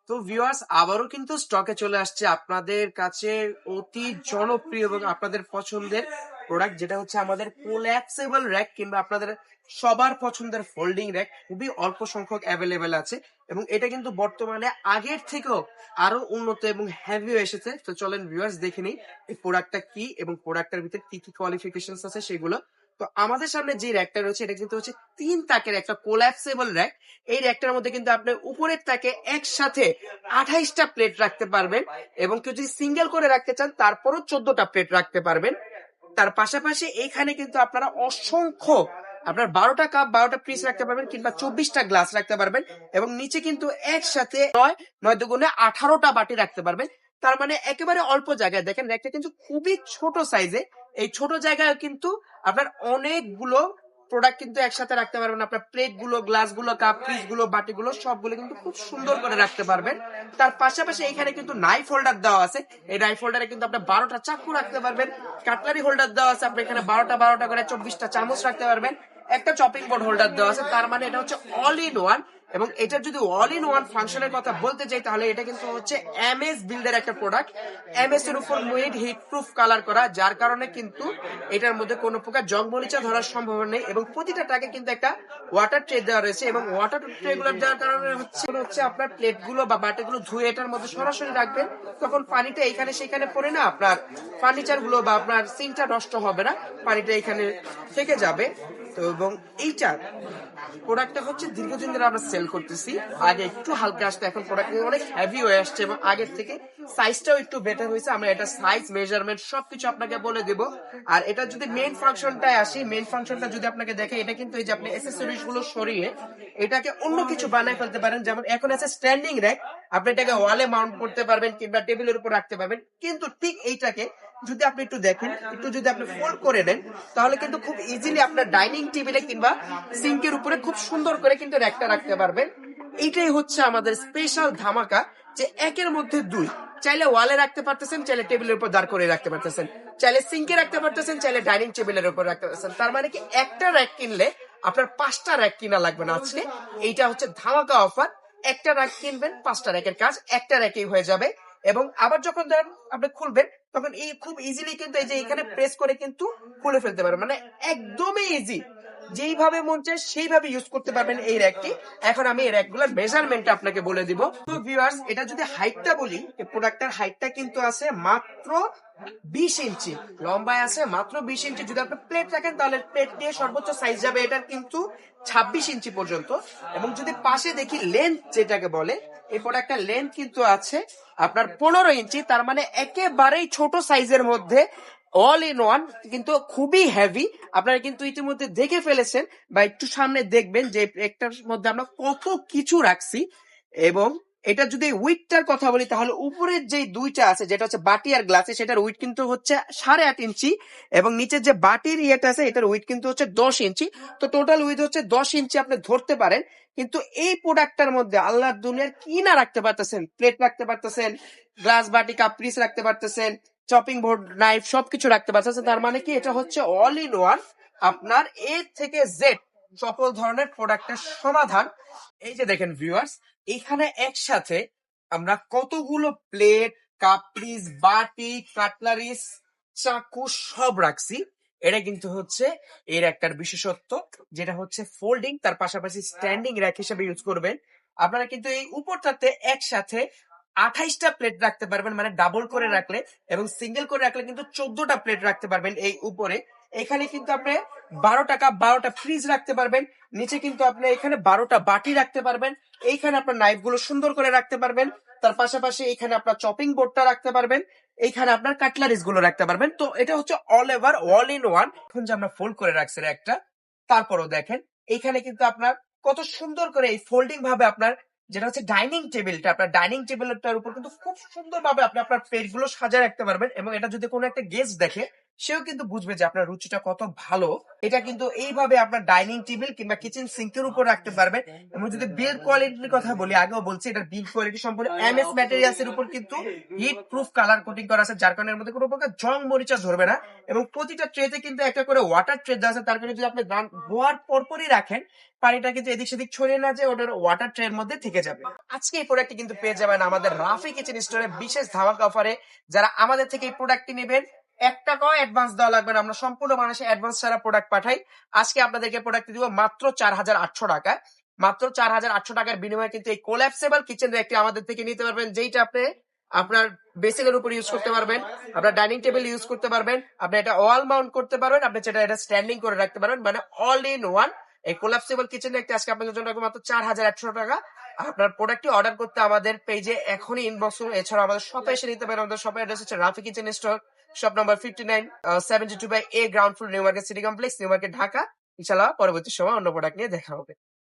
তো ভিউয়ার্স আবারও কিন্তু স্টকে চলে আসছে আপনাদের কাছে অতি জনপ্রিয় এবং আপনাদের পছন্দের প্রোডাক্ট, যেটা হচ্ছে আমাদের কোল্যাপসেবল র্যাক কিংবা আপনাদের সবার পছন্দের ফোল্ডিং র্যাক। খুবই অল্প সংখ্যক অ্যাভেলেবেল আছে এবং এটা কিন্তু বর্তমানে আগের থেকেও আরো উন্নত এবং হ্যাভিও এসেছে। তো চলেন ভিউয়ার্স দেখে নিই এই প্রোডাক্টটা কি এবং প্রোডাক্টের ভিতরে কি কি কোয়ালিফিকেশন আছে সেগুলো। তো আমাদের সামনে যে র্যাকটা রয়েছে এটা কিন্তু হচ্ছে 3 তাকের একটা কোল্যাপসেবল র্যাক। এই র্যাকটার মধ্যে কিন্তু আপনি উপরের তাকে একসাথে 28টা প্লেট রাখতে পারবেন এবং কেউ যদি সিঙ্গেল করে রাখতে চান তারপরও 14টা প্লেট রাখতে পারবেন। তার পাশাপাশি এইখানে কিন্তু আপনারা অসংখ্য আপনার 12টা কাপ 12টা পিস রাখতে পারবেন কিংবা 24টা গ্লাস রাখতে পারবেন এবং নিচে কিন্তু একসাথে 9 দুগুণে 18টা বাটি রাখতে পারবেন। তার মানে একেবারে অল্প জায়গায় দেখেন র্যাকটা কিন্তু খুবই ছোট সাইজে। এই ছোট জায়গায় কিন্তু আপনার অনেকগুলো প্রোডাক্ট কিন্তু একসাথে রাখতে পারবেন। আপনার প্লেট গুলো, গ্লাস গুলো, কাপ পিস গুলো, বাটি গুলো সবগুলো কিন্তু খুব সুন্দর করে রাখতে পারবেন। তার পাশাপাশি এখানে কিন্তু নাইফ হোল্ডার দেওয়া আছে। এই নাইফ হোল্ডারে কিন্তু আপনি 12টা চাকু রাখতে পারবেন। কাটলারি হোল্ডার দেওয়া আছে, আপনি এখানে 12টা করে 24টা চামচ রাখতে পারবেন। একটা চপিং বোর্ড হোল্ডার দেওয়া আছে। তার মানে এটা হচ্ছে অল ইন ওয়ান। এবং এটা যদি অল ইন ওয়ান ফাংশনের কথা বলতে চাই তাহলে এটা কিন্তু হচ্ছে এমএস বিল্ডের একটা প্রোডাক্ট। এমএস এর উপর মেড হিট প্রুফ কালার করা, যার কারণে কিন্তু এটার মধ্যে কোনো প্রকার জং মরিচা ধরার সম্ভাবনা নেই এবং প্রতিটা টাকে কিন্তু একটা ওয়াটার ট্রে দেওয়া রয়েছে এবং ওয়াটার ট্রে গুলো দেওয়ার কারণে হচ্ছে আপনার প্লেট গুলো বা বাটিগুলো ধুয়ে এটার মধ্যে সরাসরি রাখবেন, তখন পানিটা এখানে সেখানে পড়ে না আপনার ফার্নিচার গুলো বা আপনার সিঙ্কটা নষ্ট হবে না, পানিটা এখানে থেকে যাবে। তো এবং এইটা প্রোডাক্টটা হচ্ছে দীর্ঘদিন ধরে আমরা সেল করতেছি। আগে একটু হালকা আসতো, এখন প্রোডাক্ট অনেক হেভি হয়ে আসছে এবং আগের থেকে সাইজটাও একটু বেটার হয়েছে। আমরা এটা সাইজ মেজারমেন্ট সবকিছু আপনাকে বলে দেব। আর এটা যদি মেইন ফাংশনটায় আসি, মেইন ফাংশনটা যদি আপনাকে দেখে, এটা কিন্তু এই যে আপনি অ্যাকসেসরিজ গুলো সরিয়ে এটাকে অন্য কিছু বানায় ফেলতে পারেন। যেমন এখন আছে স্ট্যান্ডিং র্যাক, আপনি এটাকে ওয়ালে মাউন্ট করতে পারবেন কিংবা টেবিলের উপর রাখতে পারবেন। কিন্তু ঠিক এইটাকে যদি আপনি একটু দেখেন, একটু যদি আপনি ফোল্ড করে নেন, তাহলে কিন্তু খুব ইজিলি আপনার ডাইনিং টেবিলে কিংবা সিঙ্কের উপরে খুব সুন্দর করে কিন্তু র্যাকটা রাখতে পারবেন। এইটাই হচ্ছে আমাদের স্পেশাল ধামাকা, যে একের মধ্যে দুই। চাইলে ওয়ালে রাখতে পারতেছেন, চাইলে টেবিলের উপর দাঁড় করে রাখতে পারতেছেন, চাইলে সিঙ্কে রাখতে পারতেছেন, চাইলে ডাইনিং টেবিলের উপর রাখতে পারতেছেন। তার মানে কি একটা র্যাক কিনলে আপনার 5টা র্যাক কিনা লাগবে না। আজকে এইটা হচ্ছে ধামাকা অফার। একটা র্যাক কিনবেন, 5টা র্যাকের কাজ একটা র্যাকেই হয়ে যাবে। এবং আবার যখন ধরেন আপনি খুলবেন, তখন এই খুব ইজিলি কিন্তু এই যে এখানে প্রেস করে কিন্তু খুলে ফেলতে পারবেন, মানে একদমই ইজি। যেইভাবে মন চায় সেইভাবে ইউজ করতে পারবেন এই র্যাকটি। এখন আমি এই র্যাকগুলোর মেজারমেন্ট আপনাকে বলে দিব। তো ভিউয়ার্স, এটা যদি হাইটটা বলি, এই প্রোডাক্টের হাইটটা কিন্তু আছে মাত্র 20 ইঞ্চি, লম্বায় আছে মাত্র 20 ইঞ্চি। যদি আপনি প্লেট রাখেন তাহলে প্লেট দিয়ে সর্বোচ্চ সাইজ যাবে এটার কিন্তু 26 ইঞ্চি পর্যন্ত। এবং যদি পাশে দেখি লেন্থ যেটাকে বলে, এই প্রোডাক্টের লেন্থ কিন্তু আছে আপনার 15 ইঞ্চি। তার মানে একেবারেই ছোট সাইজের মধ্যে অল ইন ওয়ান, কিন্তু খুবই হেভি। আপনারা কিন্তু ইতিমধ্যে দেখে ফেলেছেন বা একটু সামনে দেখবেন যে একটার মধ্যে আমরা কত কিছু রাখছি। এবং এটা যদি উইথটার কথা বলি তাহলে উপরের যে দুইটা আছে, যেটা হচ্ছে বাটি আর গ্লাসে, সেটার উইথ কিন্তু হচ্ছে 8.5 ইঞ্চি এবং নিচের যে বাটির ইয়েটা আছে এটার উইথ কিন্তু হচ্ছে 10 ইঞ্চি। তো টোটাল উইথ হচ্ছে 10 ইঞ্চি আপনি ধরতে পারেন। কিন্তু এই প্রোডাক্টটার মধ্যে আল্লাহর দুনিয়ার কি না রাখতে পারতেছেন, প্লেট রাখতে পারতেছেন, গ্লাস বাটি কাপ পিস রাখতে পারতেছেন, চপিং বোর্ড নাইফ সবকিছু রাখতে পারতেছেন। তার মানে কি এটা হচ্ছে অল ইন ওয়ান, আপনার এ থেকে জেড সকল ধরনের প্রোডাক্টের সমাধান। এই যে দেখেন ভিউয়ার্স, এখানে একসাথে আমরা কতগুলো প্লেট, কাপ পিস, বাটি, কাটলারিস, চাকু সব রাখছি। এটা কিন্তু হচ্ছে এর একটার বিশেষত্ব, যেটা হচ্ছে ফোল্ডিং, তার পাশাপাশি স্ট্যান্ডিং র্যাক হিসেবে ইউজ করবেন। আপনারা কিন্তু এই উপরটাতে একসাথে 28টা প্লেট রাখতে পারবেন, মানে ডাবল করে রাখলে, এবং সিঙ্গেল করে রাখলে কিন্তু 14টা প্লেট রাখতে পারবেন এই উপরে। এখানে কিন্তু আপনি 12টা কাপ 12টা ফ্রিজ রাখতে পারবেন। নিচে কিন্তু আপনি এখানে 12টা বাটি রাখতে পারবেন। এইখানে আপনার নাইফ গুলো সুন্দর করে রাখতে পারবেন। তার পাশাপাশি এখানে আপনার চপিং বোর্ডটা রাখতে পারবেন, এইখানে আপনার কাটলারিস গুলো রাখতে পারবেন। তো এটা হচ্ছে all ever all in one. এখন যে আমরা ফোল্ড করে রাখছি একটা, তারপরও দেখেন এইখানে কিন্তু আপনার কত সুন্দর করে এই ফোল্ডিং ভাবে আপনার যেটা হচ্ছে ডাইনিং টেবিলটা, আপনার ডাইনিং টেবিলটার উপর কিন্তু খুব সুন্দর ভাবে আপনি আপনার প্লেট গুলো সাজায় রাখতে পারবেন। এবং এটা যদি কোনো একটা গেস্ট দেখে সেও কিন্তু বুঝবে যে আপনার রুচিটা কত ভালো। এটা কিন্তু এইভাবে আপনার ডাইনিং টেবিল কিংবা কিচেন সিঙ্কের উপর রাখতে পারবেন। এবং যদি বিল্ড কোয়ালিটির কথা বলি, আগেও বলছি এটার বিল্ড কোয়ালিটি সম্পূর্ণ এমএস ম্যাটেরিয়ালস এর উপর কিন্তু হিট প্রুফ কালার কোটিং করা আছে, যার কারণে এর মধ্যে কোনো প্রকার জং মরিচা ধরবে না। এবং প্রতিটা ট্রেতে কিন্তু একটা করে ওয়াটার ট্রে দেওয়া আছে, তার কারণে যদি আপনি ধোয়ার পরপরই রাখেন, পানিটা কিন্তু এদিক সেদিক ছড়িয়ে না যায়, ওটার ওয়াটার ট্রের মধ্যে থেকে যাবে। আজকে এই প্রোডাক্টটি কিন্তু পেয়ে যাবেন আমাদের রাফি কিচেন স্টোরে বিশেষ ধামাকা অফারে। যারা আমাদের থেকে এই প্রোডাক্টটি নেবেন, 1 টাকাও অ্যাডভান্স দেওয়া লাগবে না, আমরা সম্পূর্ণ মানুষের অ্যাডভান্স ছাড়া প্রোডাক্ট পাঠাই। আজকে আপনাদেরকে প্রোডাক্ট দিব মাত্র 4,800 টাকা। মাত্র 4,800 টাকার বিনিময়ে কিন্তু এই কোল্যাপসেবল কিচেন র্যাকটি আমাদের থেকে নিতে পারবেন, যেইটা আপনি আপনার বেসিনের উপর ইউজ করতে পারবেন, আপনার ডাইনিং টেবিল ইউজ করতে পারবেন, আপনি এটা ওয়াল মাউন্ট করতে পারবেন, আপনি এটা স্ট্যান্ডিং করে রাখতে পারবেন, মানে অল ইন ওয়ান। এই কোল্যাপসেবল কিচেন র্যাকটি আজকে আপনাদের জন্য রাখবো মাত্র 4,800 টাকা। আপনার প্রোডাক্টটি অর্ডার করতে আমাদের পেজে এখনই ইনবক্স করুন। এছাড়া আমাদের শপে এসে নিতে পারেন। আমাদের শপের অ্যাড্রেস হচ্ছে Rafi kitchen store, shop number 59 72 by A, ground floor, new market city complex, new market, Dhaka. ইনশাআল্লাহ পরবর্তী সময় অন্য প্রোডাক্ট নিয়ে দেখা হবে।